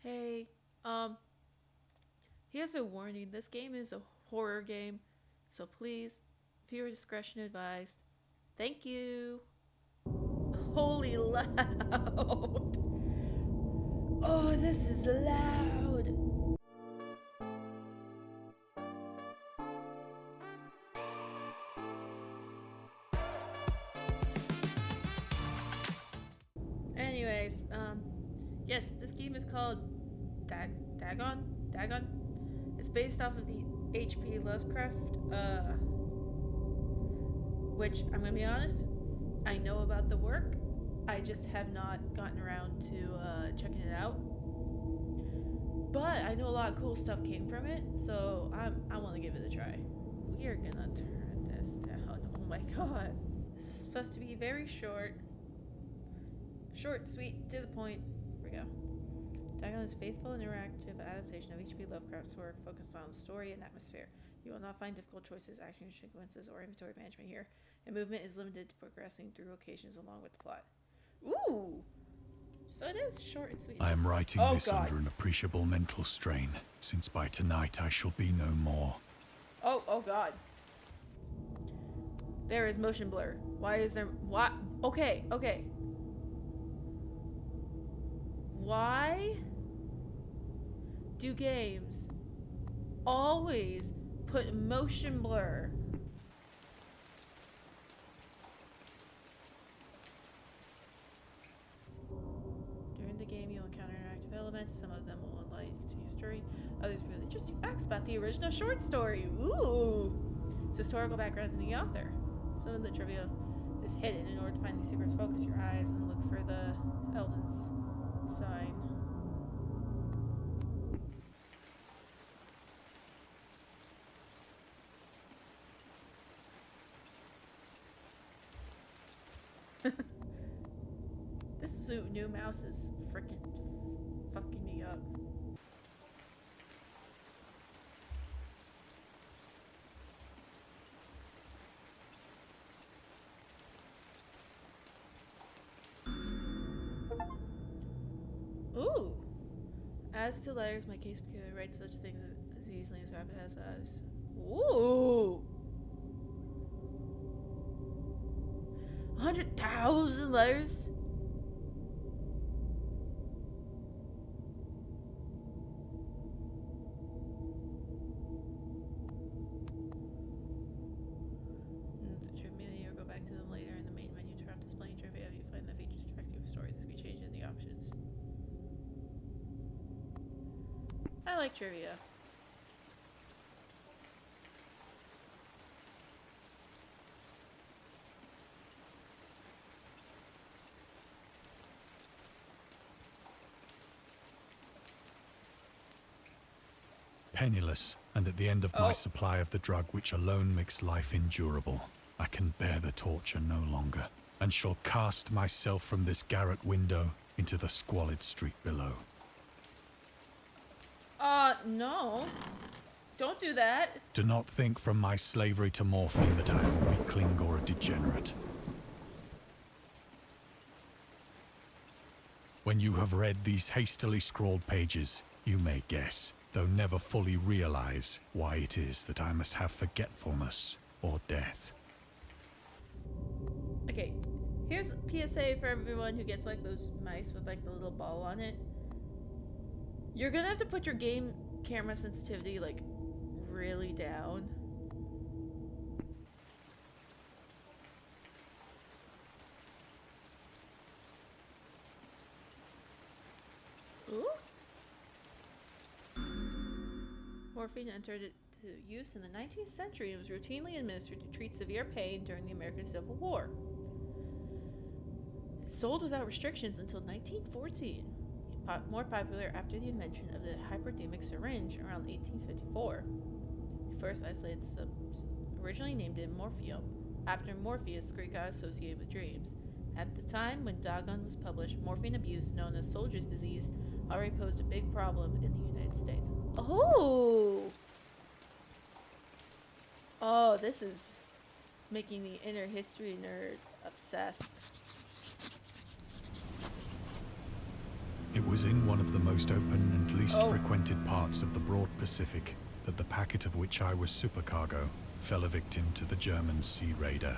Hey, um, here's a warning. This game is a horror game, so please, viewer discretion advised. Thank you. Holy loud. Oh, this is loud. Anyways, yes, this game is called Dagon? Dagon? It's based off of the H.P. Lovecraft, which I'm gonna be honest, I know about the work. I just have not gotten around to checking it out. But I know a lot of cool stuff came from it, so I want to give it a try. We are gonna turn this down. Oh my god. This is supposed to be very short. Short, sweet, to the point. Here we go. Dagon is a faithful and interactive adaptation of H.P. Lovecraft's work focused on story and atmosphere. You will not find difficult choices, action sequences, or inventory management here, and movement is limited to progressing through locations along with the plot. Ooh! So it is short and sweet. I am writing this under an appreciable mental strain, since by tonight I shall be no more. Oh god. There is motion blur. Why is there... What? Okay. Why do games always put motion blur? During the game, you'll encounter interactive elements. Some of them will enlighten continuous story. Others reveal interesting facts about the original short story. Ooh! It's historical background in the author. Some of the trivia is hidden. In order to find these secrets, focus your eyes and look for the Elden's sign. This new mouse is freaking fucking me up. Ooh! As to letters, my case computer writes such things as easily as rapid as others. Ooh! 100,000 letters? The trivia, or go back to them later in the main menu. Turn off displaying trivia if you find the features affecting the story. This can be changed in the options. I like trivia. Penniless, and at the end of my supply of the drug which alone makes life endurable, I can bear the torture no longer, and shall cast myself from this garret window into the squalid street below. No. Don't do that. Do not think from my slavery to morphine that I am a weakling or a degenerate. When you have read these hastily scrawled pages, you may guess, though never fully realize, why it is that I must have forgetfulness or death. Okay, here's a PSA for everyone who gets like those mice with like the little ball on it. You're gonna have to put your game camera sensitivity like really down. Ooh. Morphine entered into use in the 19th century and was routinely administered to treat severe pain during the American Civil War. Sold without restrictions until 1914. More popular after the invention of the hypodermic syringe around 1854. The first isolated subs originally named it morphium, after Morpheus, the Greek god associated with dreams. At the time when Dagon was published, morphine abuse, known as soldier's disease, already posed a big problem in the United States. Oh, this is making the inner history nerd obsessed. It was in one of the most open and least frequented parts of the broad Pacific that the packet of which I was supercargo fell a victim to the German sea raider.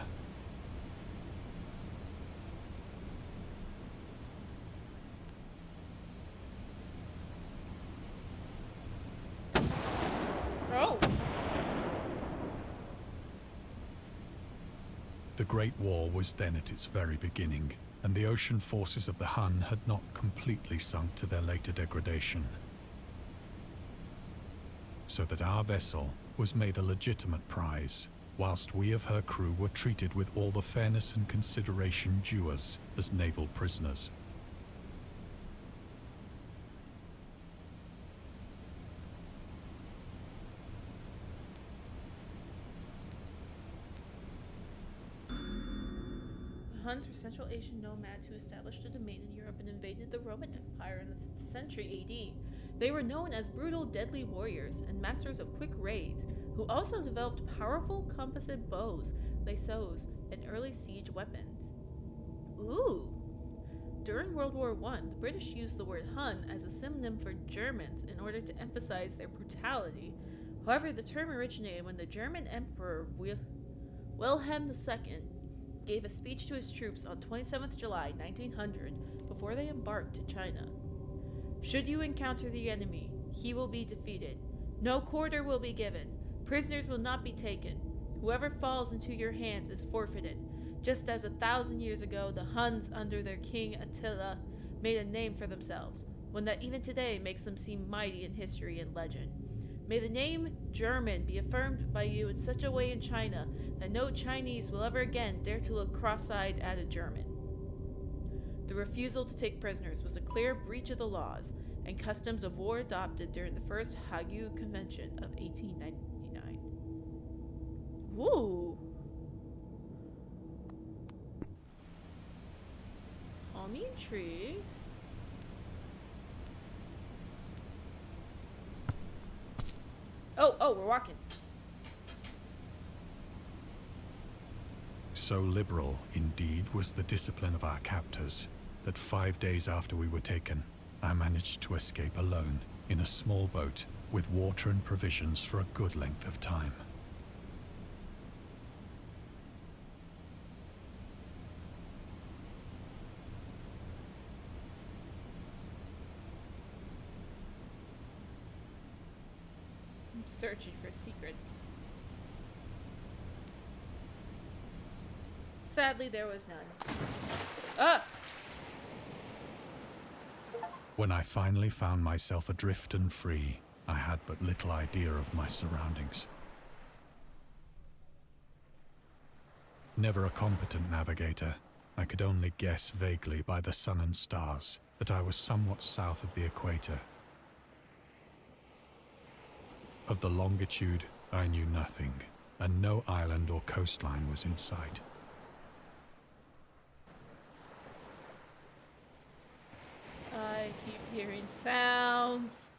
The Great War was then at its very beginning, and the ocean forces of the Hun had not completely sunk to their later degradation. So that our vessel was made a legitimate prize, whilst we of her crew were treated with all the fairness and consideration due us as naval prisoners. Huns were Central Asian nomads who established a domain in Europe and invaded the Roman Empire in the 5th century AD. They were known as brutal, deadly warriors and masters of quick raids, who also developed powerful composite bows, lasso, and early siege weapons. Ooh! During World War I, the British used the word Hun as a synonym for Germans in order to emphasize their brutality. However, the term originated when the German Emperor Wilhelm II gave a speech to his troops on 27th July 1900 before they embarked to China. Should you encounter the enemy, he will be defeated. No quarter will be given. Prisoners will not be taken. Whoever falls into your hands is forfeited. Just as 1,000 years ago, the Huns under their king Attila made a name for themselves, one that even today makes them seem mighty in history and legend. May the name German be affirmed by you in such a way in China that no Chinese will ever again dare to look cross-eyed at a German. The refusal to take prisoners was a clear breach of the laws and customs of war adopted during the First Hague Convention of 1899. Woo! I'm intrigued. Oh, we're walking. So liberal, indeed, was the discipline of our captors, that 5 days after we were taken, I managed to escape alone in a small boat with water and provisions for a good length of time. I'm searching for secrets. Sadly, there was none. Ah! When I finally found myself adrift and free, I had but little idea of my surroundings. Never a competent navigator, I could only guess vaguely by the sun and stars that I was somewhat south of the equator. Of the longitude, I knew nothing, and no island or coastline was in sight. I keep hearing sounds.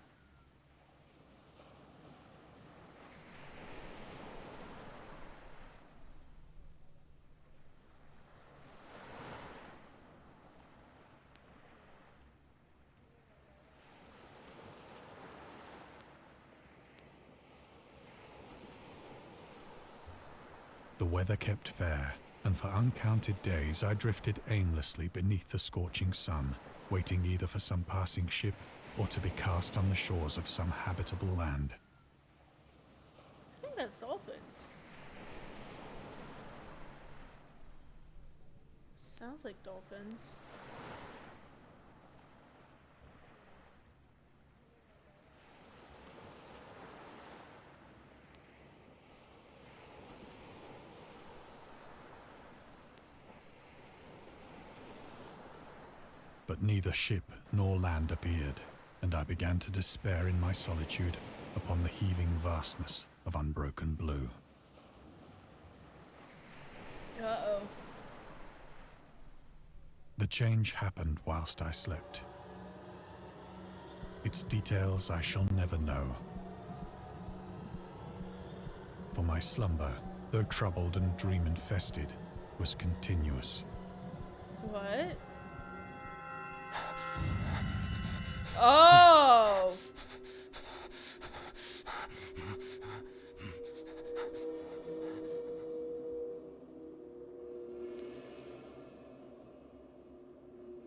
The weather kept fair, and for uncounted days I drifted aimlessly beneath the scorching sun, waiting either for some passing ship or to be cast on the shores of some habitable land. I think that's dolphins. Sounds like dolphins. But neither ship nor land appeared, and I began to despair in my solitude upon the heaving vastness of unbroken blue. Uh-oh. The change happened whilst I slept. Its details I shall never know. For my slumber, though troubled and dream-infested, was continuous. What? Oh!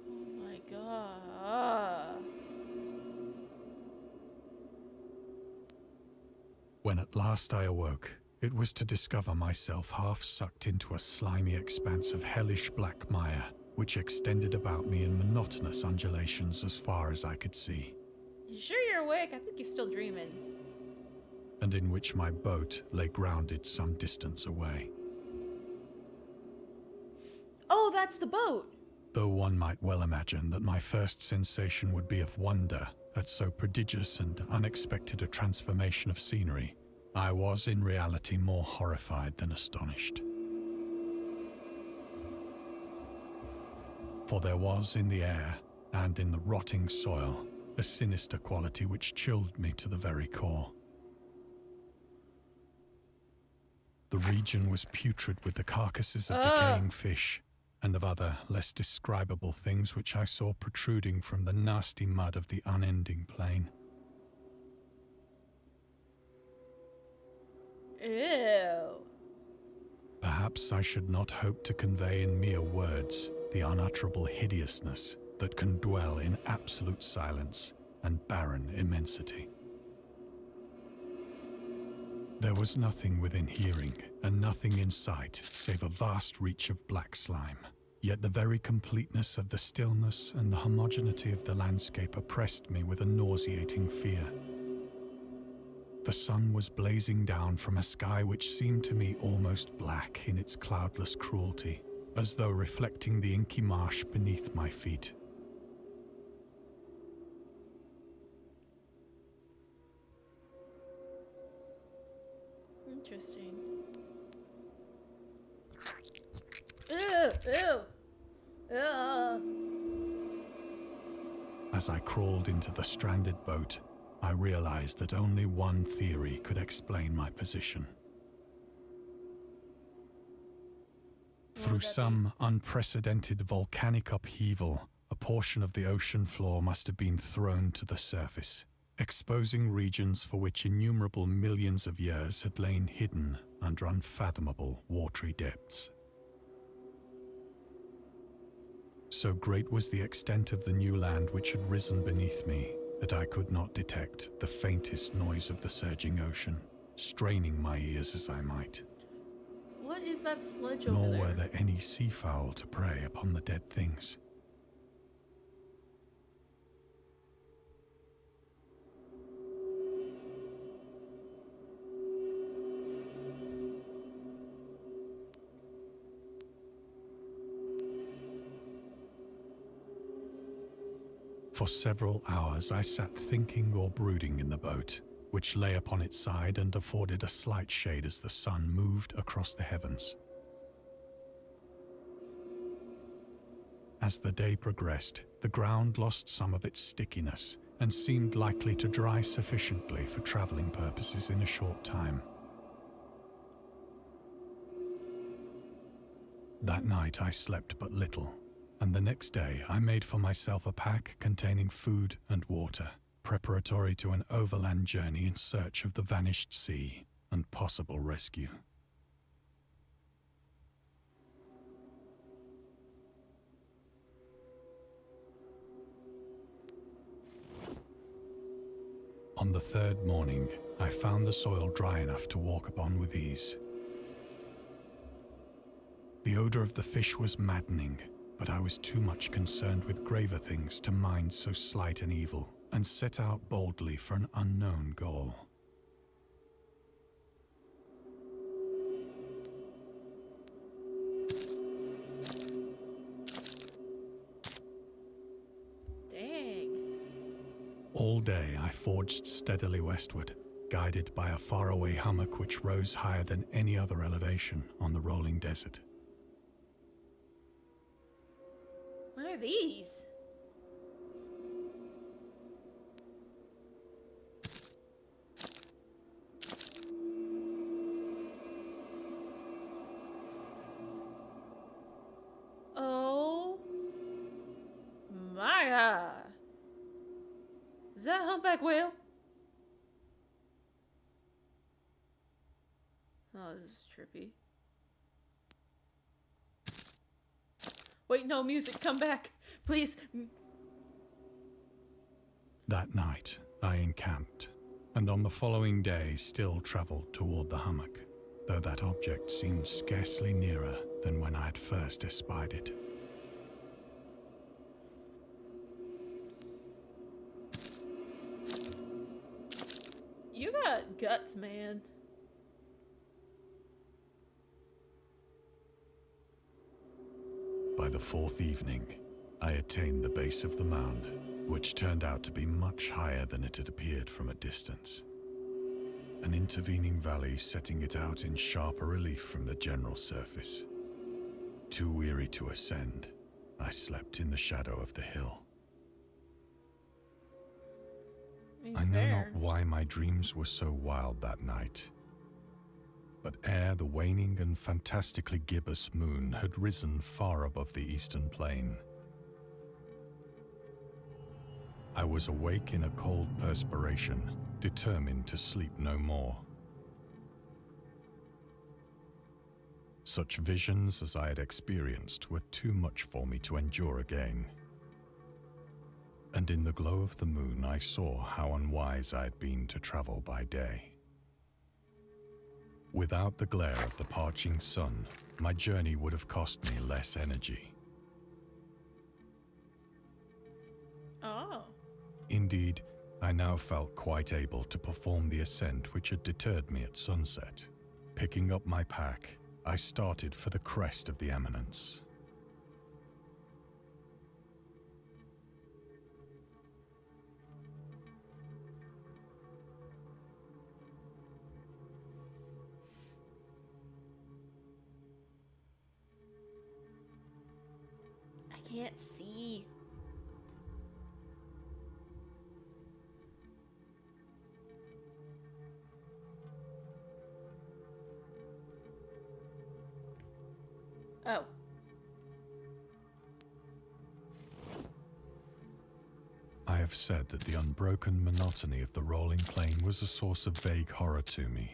Oh my god. When at last I awoke, it was to discover myself half sucked into a slimy expanse of hellish black mire, which extended about me in monotonous undulations as far as I could see, You sure you're awake? I think you're still dreaming. and in which my boat lay grounded some distance away. Oh, that's the boat! Though one might well imagine that my first sensation would be of wonder at so prodigious and unexpected a transformation of scenery, I was in reality more horrified than astonished. For there was in the air, and in the rotting soil, a sinister quality which chilled me to the very core. The region was putrid with the carcasses of decaying fish, and of other, less describable things which I saw protruding from the nasty mud of the unending plain. Ew. Perhaps I should not hope to convey in mere words the unutterable hideousness that can dwell in absolute silence and barren immensity. There was nothing within hearing, and nothing in sight, save a vast reach of black slime. Yet the very completeness of the stillness and the homogeneity of the landscape oppressed me with a nauseating fear. The sun was blazing down from a sky which seemed to me almost black in its cloudless cruelty, as though reflecting the inky marsh beneath my feet. Interesting. Ew, ew. Ugh. As I crawled into the stranded boat, I realized that only one theory could explain my position. Through some unprecedented volcanic upheaval, a portion of the ocean floor must have been thrown to the surface, exposing regions for which innumerable millions of years had lain hidden under unfathomable watery depths. So great was the extent of the new land which had risen beneath me that I could not detect the faintest noise of the surging ocean, straining my ears as I might. What is that sludge over Nor there? were there any seafowl to prey upon the dead things. For several hours I sat thinking or brooding in the boat, which lay upon its side and afforded a slight shade as the sun moved across the heavens. As the day progressed, the ground lost some of its stickiness and seemed likely to dry sufficiently for traveling purposes in a short time. That night I slept but little, and the next day I made for myself a pack containing food and water, preparatory to an overland journey in search of the vanished sea and possible rescue. On the third morning, I found the soil dry enough to walk upon with ease. The odor of the fish was maddening, but I was too much concerned with graver things to mind so slight an evil, and set out boldly for an unknown goal. Dang. All day I forged steadily westward, guided by a faraway hummock which rose higher than any other elevation on the rolling desert. What are these? Oh my god. humpback whale. Oh, this is trippy. Wait, no, music, come back. Please. That night, I encamped, and on the following day still travelled toward the hummock, though that object seemed scarcely nearer than when I had first espied it. You got guts, man. By the fourth evening, I attained the base of the mound, which turned out to be much higher than it had appeared from a distance. An intervening valley setting it out in sharper relief from the general surface. Too weary to ascend, I slept in the shadow of the hill. I know not why my dreams were so wild that night, but ere the waning and fantastically gibbous moon had risen far above the eastern plain, I was awake in a cold perspiration, determined to sleep no more. Such visions as I had experienced were too much for me to endure again. And in the glow of the moon I saw how unwise I had been to travel by day. Without the glare of the parching sun, my journey would have cost me less energy. Oh. Indeed, I now felt quite able to perform the ascent which had deterred me at sunset. Picking up my pack, I started for the crest of the eminence. I can't see. Oh. I have said that the unbroken monotony of the rolling plain was a source of vague horror to me.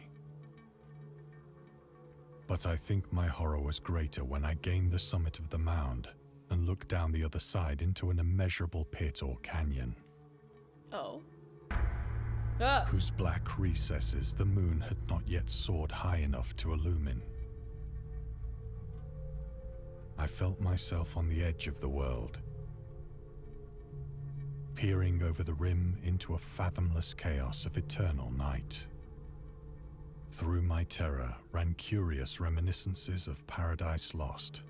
But I think my horror was greater when I gained the summit of the mound and looked down the other side into an immeasurable pit or canyon. Oh. Ah. Whose black recesses the moon had not yet soared high enough to illumine. I felt myself on the edge of the world, peering over the rim into a fathomless chaos of eternal night. Through my terror ran curious reminiscences of Paradise Lost,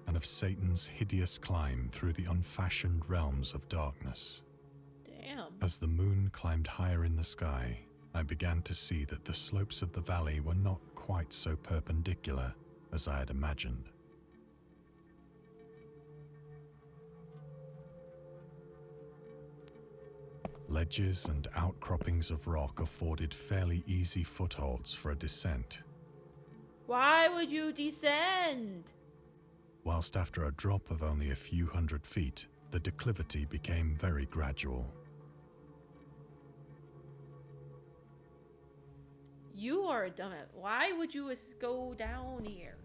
and of Satan's hideous climb through the unfashioned realms of darkness. Damn. As the moon climbed higher in the sky, I began to see that the slopes of the valley were not quite so perpendicular as I had imagined. Ledges and outcroppings of rock afforded fairly easy footholds for a descent. Why would you descend? Whilst after a drop of only a few hundred feet, the declivity became very gradual. You are a dumbass. Why would you go down here?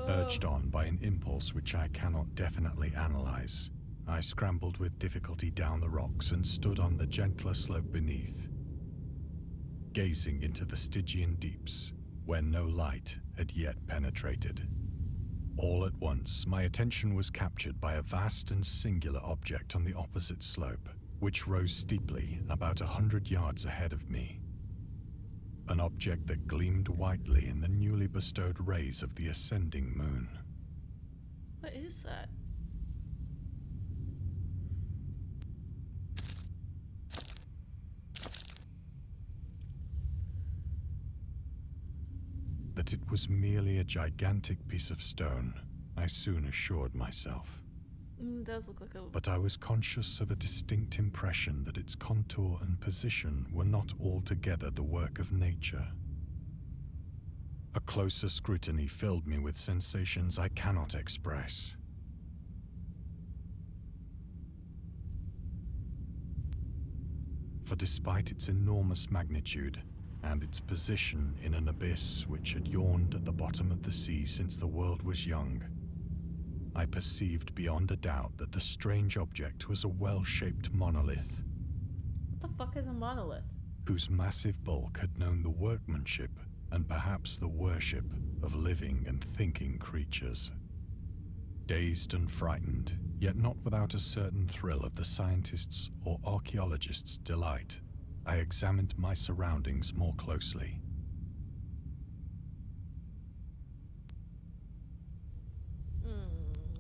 Urged on by an impulse which I cannot definitely analyze, I scrambled with difficulty down the rocks and stood on the gentler slope beneath, gazing into the Stygian deeps, where no light had yet penetrated. All at once, my attention was captured by a vast and singular object on the opposite slope, which rose steeply about 100 yards ahead of me. An object that gleamed whitely in the newly bestowed rays of the ascending moon. What is that? That it was merely a gigantic piece of stone, I soon assured myself. It does look like a... But I was conscious of a distinct impression that its contour and position were not altogether the work of nature. A closer scrutiny filled me with sensations I cannot express. for despite its enormous magnitude and its position in an abyss which had yawned at the bottom of the sea since the world was young, I perceived beyond a doubt that the strange object was a well-shaped monolith. What the fuck is a monolith? Whose massive bulk had known the workmanship and perhaps the worship of living and thinking creatures. Dazed and frightened, yet not without a certain thrill of the scientist's or archaeologist's delight, I examined my surroundings more closely.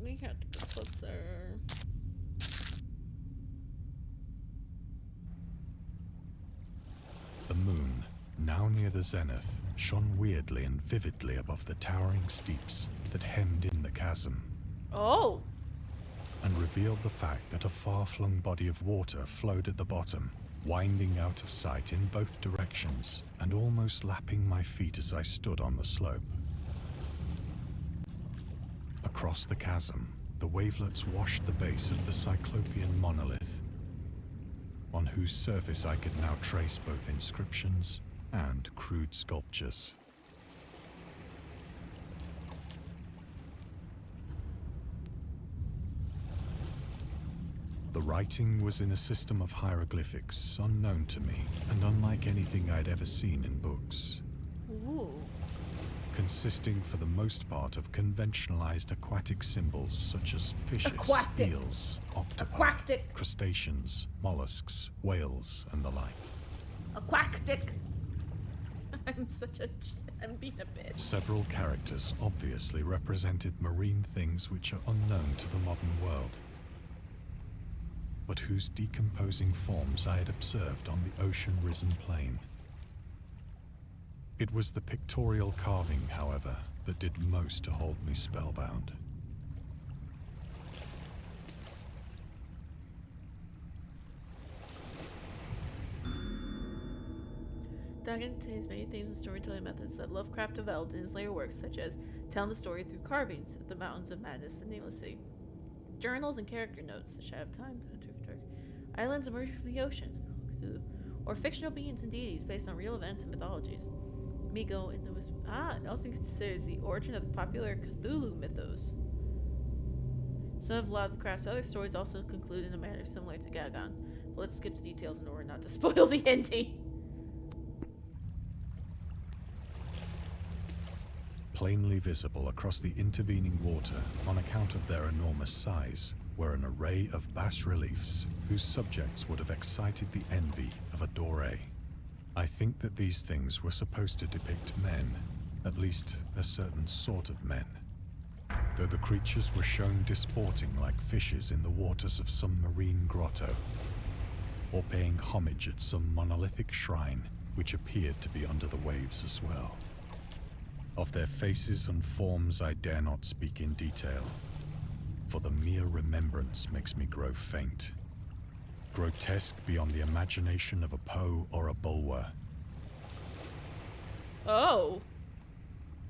We have to go closer. The moon, now near the zenith, shone weirdly and vividly above the towering steeps that hemmed in the chasm. Oh! And revealed the fact that a far-flung body of water flowed at the bottom, winding out of sight in both directions and almost lapping my feet as I stood on the slope. Across the chasm, the wavelets washed the base of the Cyclopean monolith, on whose surface I could now trace both inscriptions and crude sculptures. The writing was in a system of hieroglyphics unknown to me and unlike anything I'd ever seen in books. Ooh. Consisting for the most part of conventionalized aquatic symbols such as fishes, Aquatic. eels, octopi, Aquatic. crustaceans, mollusks, whales, and the like. Aquatic! I'm being a bitch. Several characters obviously represented marine things which are unknown to the modern world, but whose decomposing forms I had observed on the ocean-risen plain. It was the pictorial carving, however, that did most to hold me spellbound. Dagon contains many themes and storytelling methods that Lovecraft developed in his later works, such as telling the story through carvings of the Mountains of Madness, the Nameless Sea, journals and character notes, the Shadow of Time, islands emerging from the ocean, or fictional beings and deities based on real events and mythologies. Migo in the it also considers the origin of the popular Cthulhu mythos. Some of Lovecraft's other stories also conclude in a manner similar to Dagon, but let's skip the details in order not to spoil the ending. Plainly visible across the intervening water on account of their enormous size were an array of bas-reliefs whose subjects would have excited the envy of a doré. I think that these things were supposed to depict men, at least a certain sort of men, though the creatures were shown disporting like fishes in the waters of some marine grotto, or paying homage at some monolithic shrine which appeared to be under the waves as well. Of their faces and forms I dare not speak in detail, for the mere remembrance makes me grow faint. Grotesque beyond the imagination of a Poe or a Bulwer. Oh!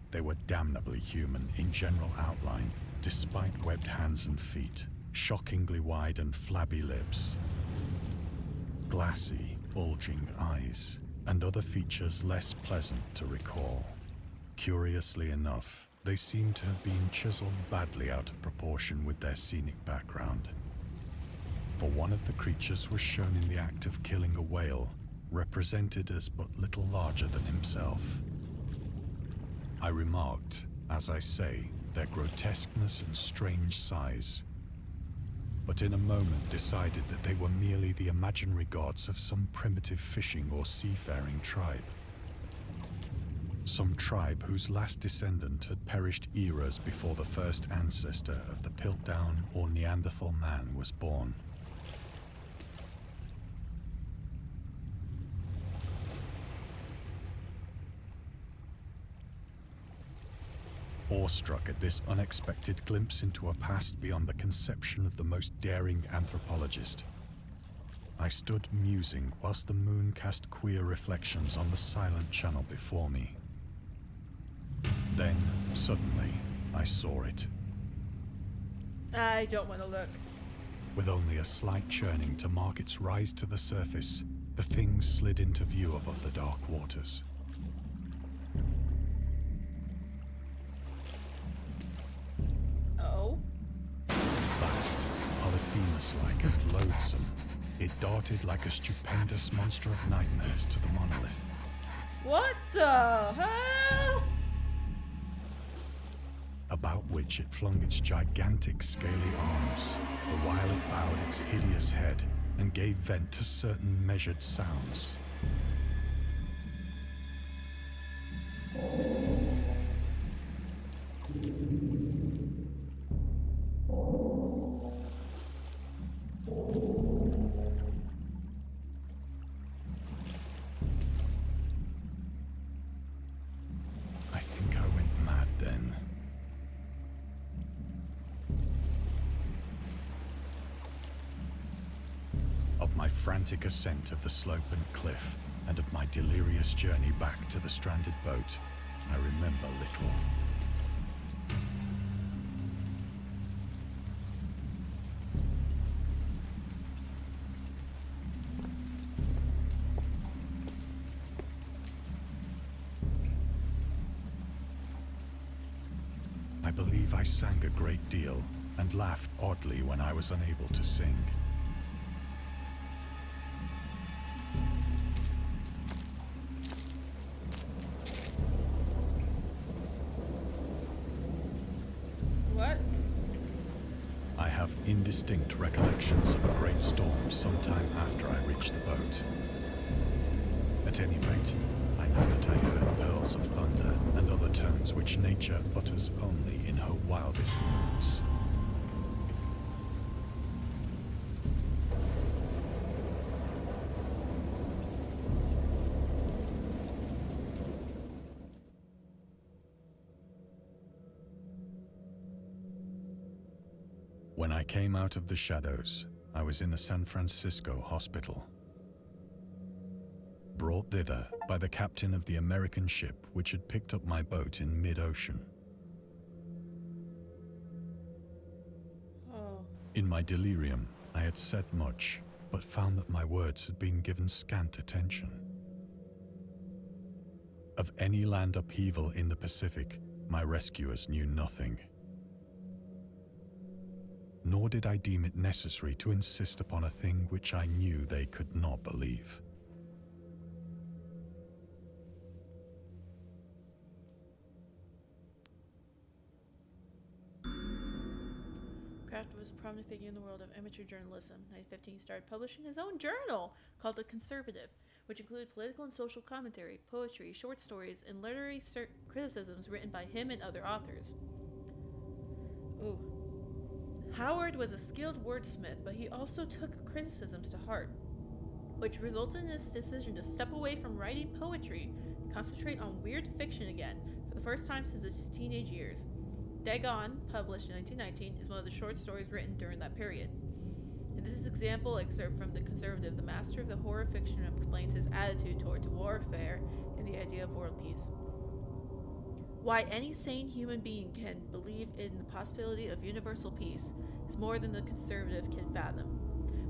They were damnably human in general outline, despite webbed hands and feet, shockingly wide and flabby lips, glassy, bulging eyes, and other features less pleasant to recall. Curiously enough, they seemed to have been chiseled badly out of proportion with their scenic background. For one of the creatures was shown in the act of killing a whale, represented as but little larger than himself. I remarked, as I say, their grotesqueness and strange size, but in a moment decided that they were merely the imaginary gods of some primitive fishing or seafaring tribe. Some tribe whose last descendant had perished eras before the first ancestor of the Piltdown or Neanderthal man was born. Awestruck at this unexpected glimpse into a past beyond the conception of the most daring anthropologist, I stood musing whilst the moon cast queer reflections on the silent channel before me. Then, suddenly, I saw it. I don't want to look. With only a slight churning to mark its rise to the surface, the thing slid into view above the dark waters. Oh? Vast, Polyphemus-like and loathsome, it darted like a stupendous monster of nightmares to the monolith. What the hell? About which it flung its gigantic scaly arms, the while it bowed its hideous head and gave vent to certain measured sounds. I think I went mad then. Of my frantic ascent of the slope and cliff, and of my delirious journey back to the stranded boat, I remember little. I believe I sang a great deal and laughed oddly when I was unable to sing. What? I have indistinct recollections of a great storm sometime after I reached the boat. At any rate, I know that I heard pearls of thunder and other tones which nature utters only in her wildest moods. When I came out of the shadows, I was in a San Francisco hospital. Brought thither by the captain of the American ship which had picked up my boat in mid-ocean. Oh. In my delirium, I had said much, but found that my words had been given scant attention. Of any land upheaval in the Pacific, my rescuers knew nothing. Nor did I deem it necessary to insist upon a thing which I knew they could not believe. Kraft was a prominent figure in the world of amateur journalism. In 1915, he started publishing his own journal called The Conservative, which included political and social commentary, poetry, short stories, and literary criticisms written by him and other authors. Ooh. Howard was a skilled wordsmith, but he also took criticisms to heart, which resulted in his decision to step away from writing poetry and concentrate on weird fiction again for the first time since his teenage years. Dagon, published in 1919, is one of the short stories written during that period. In this example excerpt from The Conservative, the master of the horror fiction explains his attitude towards warfare and the idea of world peace. Why any sane human being can believe in the possibility of universal peace is more than the conservative can fathom.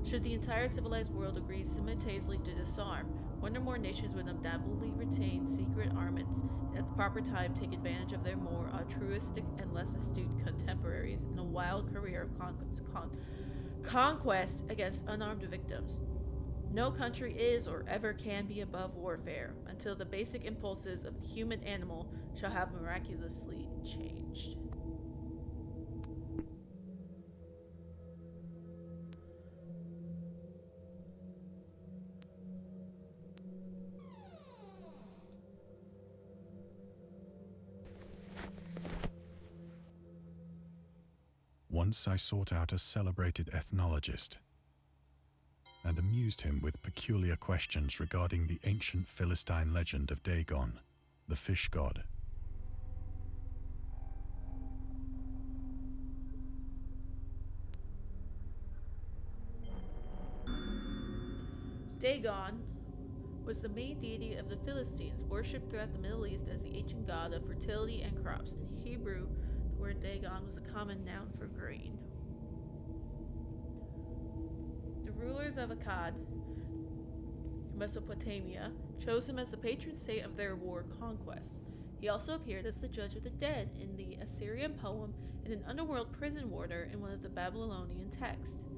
Should the entire civilized world agree simultaneously to disarm, one or more nations would undoubtedly retain secret armaments and at the proper time take advantage of their more altruistic and less astute contemporaries in a wild career of conquest against unarmed victims. No country is or ever can be above warfare until the basic impulses of the human animal shall have miraculously changed. Once I sought out a celebrated ethnologist and amused him with peculiar questions regarding the ancient Philistine legend of Dagon, the fish god. Dagon was the main deity of the Philistines, worshipped throughout the Middle East as the ancient god of fertility and crops. In Hebrew, the word Dagon was a common noun for grain. The rulers of Akkad, Mesopotamia, chose him as the patron saint of their war conquests. He also appeared as the judge of the dead in the Assyrian poem and an underworld prison warder in one of the Babylonian texts.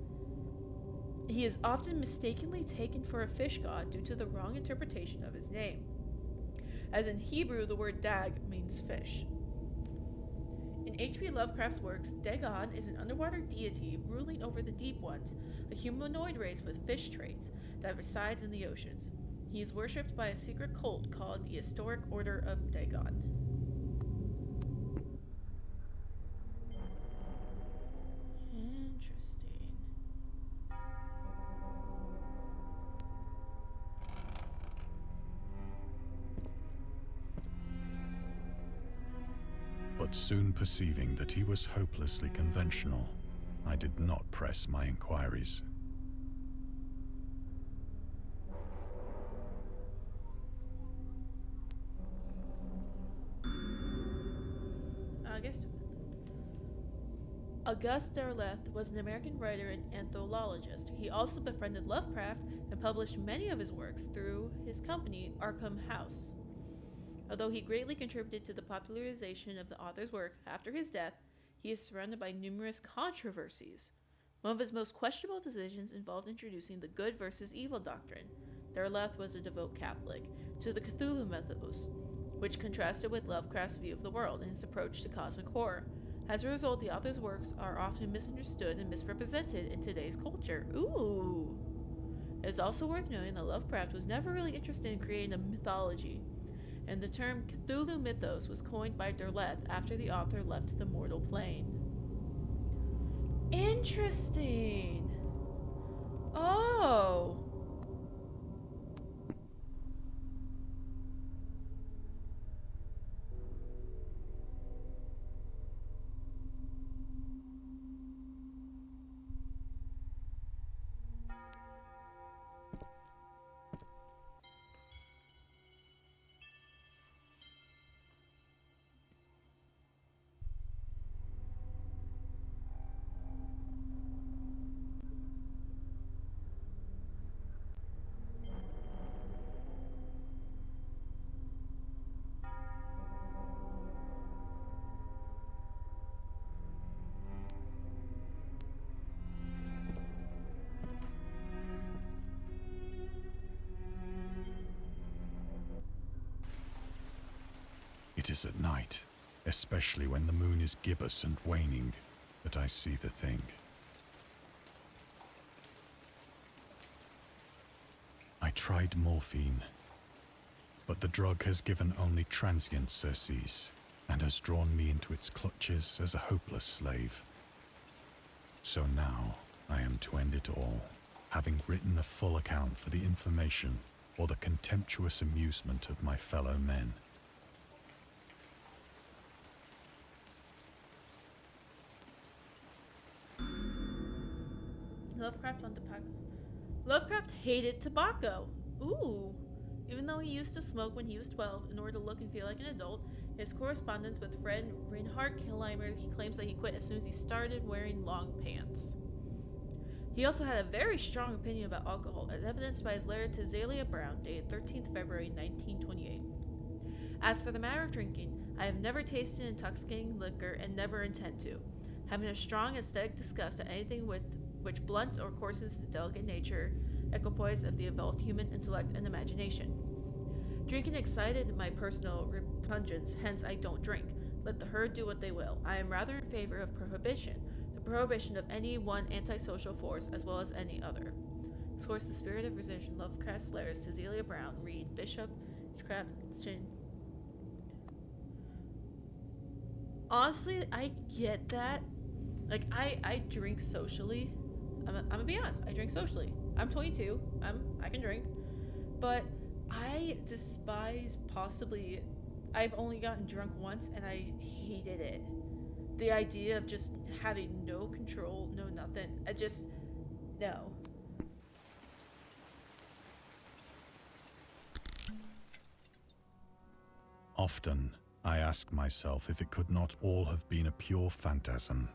He is often mistakenly taken for a fish god due to the wrong interpretation of his name. As in Hebrew, the word dag means fish. In H.P. Lovecraft's works, Dagon is an underwater deity ruling over the deep ones, a humanoid race with fish traits that resides in the oceans. He is worshipped by a secret cult called the Historic Order of Dagon. Interesting. But soon perceiving that he was hopelessly conventional, I did not press my inquiries. Auguste Derleth was an American writer and anthologist. He also befriended Lovecraft and published many of his works through his company, Arkham House. Although he greatly contributed to the popularization of the author's work after his death, he is surrounded by numerous controversies. One of his most questionable decisions involved introducing the good versus evil doctrine. Derleth was a devout Catholic to the Cthulhu mythos, which contrasted with Lovecraft's view of the world and his approach to cosmic horror. As a result, the author's works are often misunderstood and misrepresented in today's culture. Ooh! It is also worth noting that Lovecraft was never really interested in creating a mythology, and the term Cthulhu mythos was coined by Derleth after the author left the mortal plane. Interesting! Oh! It is at night, especially when the moon is gibbous and waning, that I see the thing. I tried morphine, but the drug has given only transient surcease and has drawn me into its clutches as a hopeless slave. So now I am to end it all, having written a full account for the information or the contemptuous amusement of my fellow men. Lovecraft hated tobacco. Ooh. Even though he used to smoke when he was 12 in order to look and feel like an adult, his correspondence with friend Reinhard Killheimer, he claims that he quit as soon as he started wearing long pants. He also had a very strong opinion about alcohol, as evidenced by his letter to Zelia Brown, dated 13th February 1928. As for the matter of drinking, I have never tasted intoxicating liquor and never intend to, having a strong aesthetic disgust at anything which blunts or coarsens the delicate nature, equipoise of the evolved human intellect and imagination. Drinking excited my personal repugnance, hence I don't drink. Let the herd do what they will. I am rather in favor of prohibition, the prohibition of any one antisocial force as well as any other. Source: The Spirit of Resistance, Lovecraft's Letters to Zelia Brown, Reed, Bishop, Craft, Chin. Honestly, I get that. Like, I drink socially. I'm gonna be honest, I drink socially. I'm 22, I can drink. But I despise I've only gotten drunk once and I hated it. The idea of just having no control, no nothing. No. Often, I ask myself if it could not all have been a pure phantasm.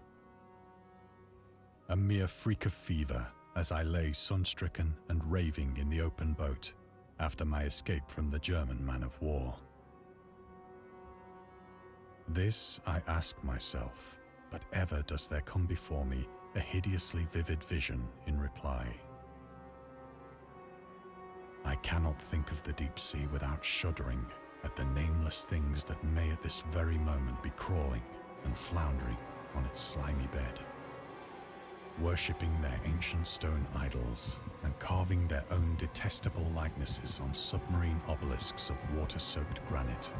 A mere freak of fever as I lay sun-stricken and raving in the open boat, after my escape from the German man of war. This I ask myself, but ever does there come before me a hideously vivid vision in reply. I cannot think of the deep sea without shuddering at the nameless things that may at this very moment be crawling and floundering on its slimy bed, worshipping their ancient stone idols and carving their own detestable likenesses on submarine obelisks of water-soaked granite.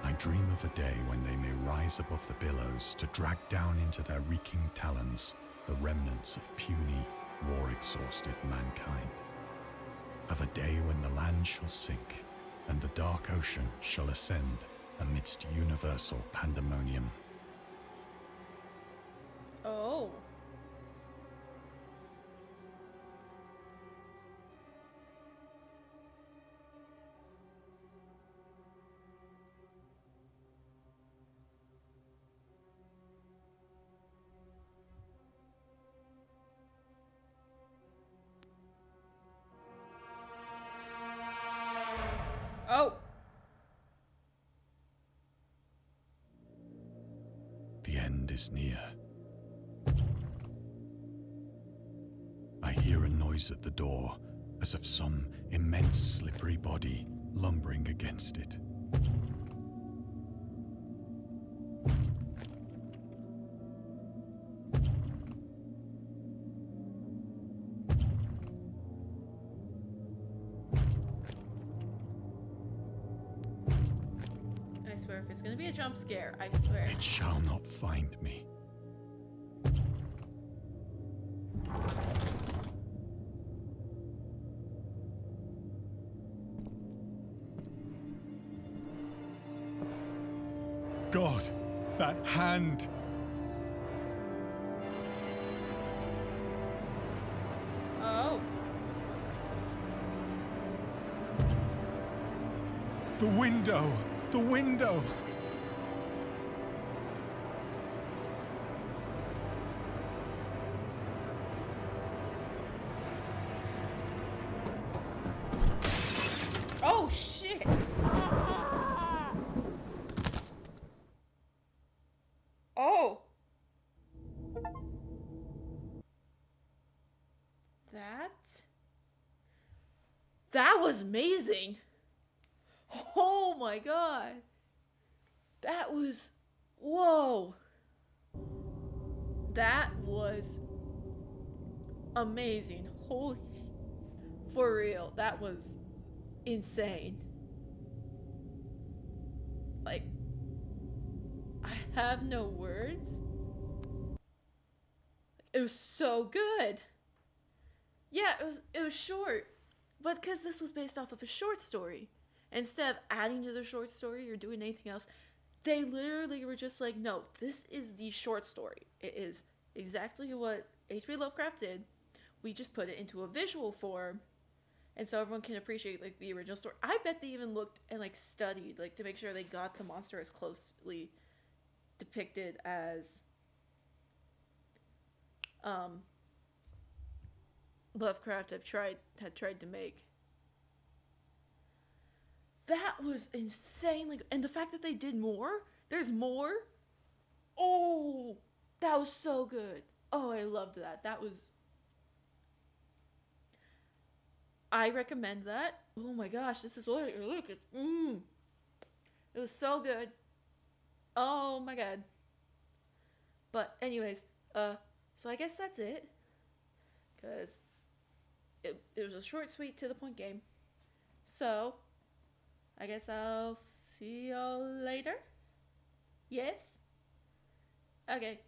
I dream of a day when they may rise above the billows to drag down into their reeking talons the remnants of puny, war-exhausted mankind. Of a day when the land shall sink and the dark ocean shall ascend amidst universal pandemonium. Oh. Oh. The end is near. I hear a noise at the door, as of some immense slippery body lumbering against it. I swear, if it's gonna be a jump scare, I swear. It shall not find me. God, that hand! Oh. The window! The window! Oh shit! Ah! Oh! That was amazing! Oh my god! That was... Whoa! That was amazing. Holy... For real, that was insane. Like, I have no words. It was so good. Yeah, it was short, but because this was based off of a short story, instead of adding to the short story or doing anything else, they literally were just like, no, this is the short story. It is exactly what H.P. Lovecraft did. We just put it into a visual form, and so everyone can appreciate like the original story. I bet they even looked and like studied like to make sure they got the monster as closely depicted as Lovecraft had tried to make. That was insanely good. And the fact that they did more, there's more. Oh, that was so good. Oh, I loved that. That was... I recommend that. Oh my gosh, this is what you're looking. It was so good. Oh my god. But anyways, so I guess that's it. Cause it was a short, sweet, to the point game. So I guess I'll see y'all later. Yes? Okay.